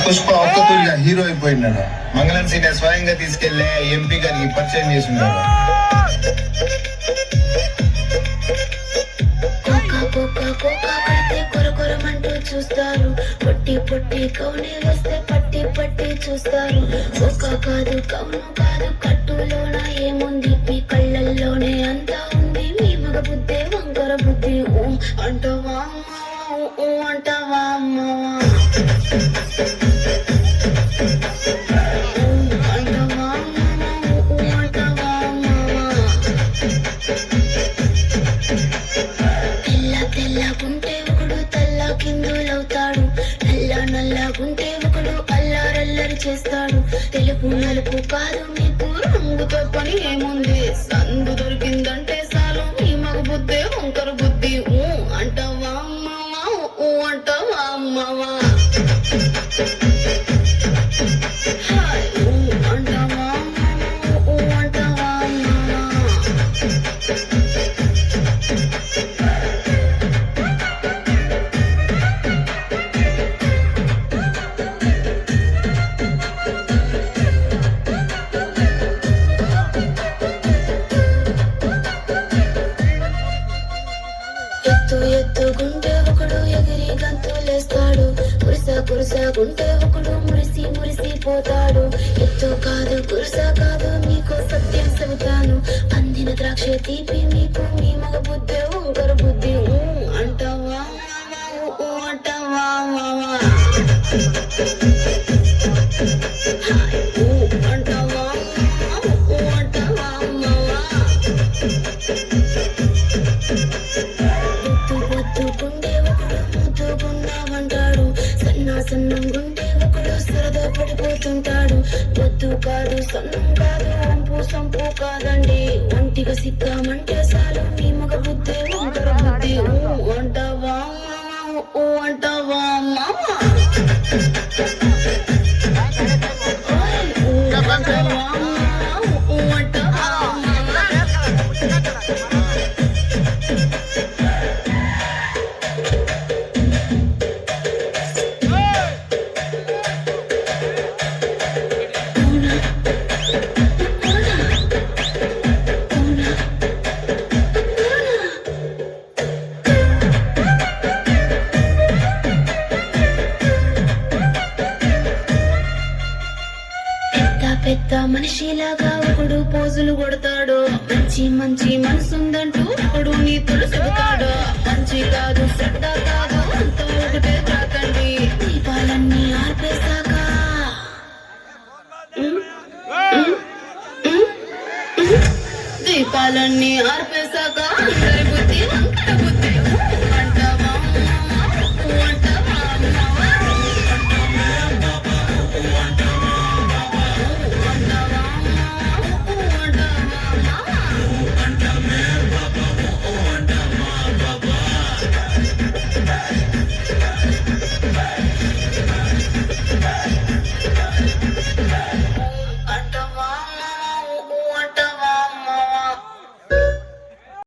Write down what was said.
Pushpa ఒక్కతూరిగా hero అయిపోయినాడు. మంగళం senior స్వయంగా తీసుకెళ్లే ఎంపీ గారికి పరిచయం చేస్తున్నాడు. చూస్తారు పొట్టి పొట్టి కౌని వేస్తే పట్టి పట్టి చూస్తారు. ఒక్క కాదు కౌను కాదు కట్టులోన ఏముంది, మీ కళ్ళల్లోనే అంతా ఉంది. మీ మగ బుద్ధే వంకర బుద్ధి. అంటవా అంటవా అమ్మవా తెల్లగుంటే ఒకడు తెల్ల కిందులవుతాడు, నల్లగుంటే ఒకడు అల్లారల్లరి చేస్తాడు. తెలుపు నలుపు కాదు మీకు రంగుతో పని ఏముంది, సందు దొరికిందంటే చాలు మీ మగ బుద్ధే వంకర బుద్ధి. అంటావా అమ్మవా అంటావా అమ్మవా అంటావా అంటావా అమ్మవా. ఎత్తుగుంటే ఒకడు ఎగిరి గంతులేస్తాడు, కురుసగుంటే ఒకడు మురిసి పోతాడు. ఎత్తు కాదు కురుస కాదు మీకు సత్యం చెబుతాను, అందిన ద్రాక్ష తీపి మీకు మీ మగ బుద్ధి వంకర బుద్ధి. అంటావా అంటావా మావా అంటావా అంటావా మావా. గుండె ఒకడు ముద్దుగున్నామంటాడు, సన్నం గుండె ఒకడు సరదా పడిపోతుంటాడు. వద్దు కాదు సన్నం కాదు వంపు సంపు కాదండి, ఒంటిగా సిక్కామంటే చాలు మీ మగ బుద్ధి వంకర బుద్ధి. అంటావా అంటావా మామా అంటావా అంటావా పెద్ద మనిషిలాగా ఒకడు పోజులు కొడతాడు, మంచి మనసుందంటూ ఒకడు నీతులు చెబుతాడు. మంచి కాదు చెడ్డ కాదు అంతా ఒకటే తాకండి, దీపాలన్నీ ఆర్పేశాక దీపాలన్నీ ఆర్పేశాక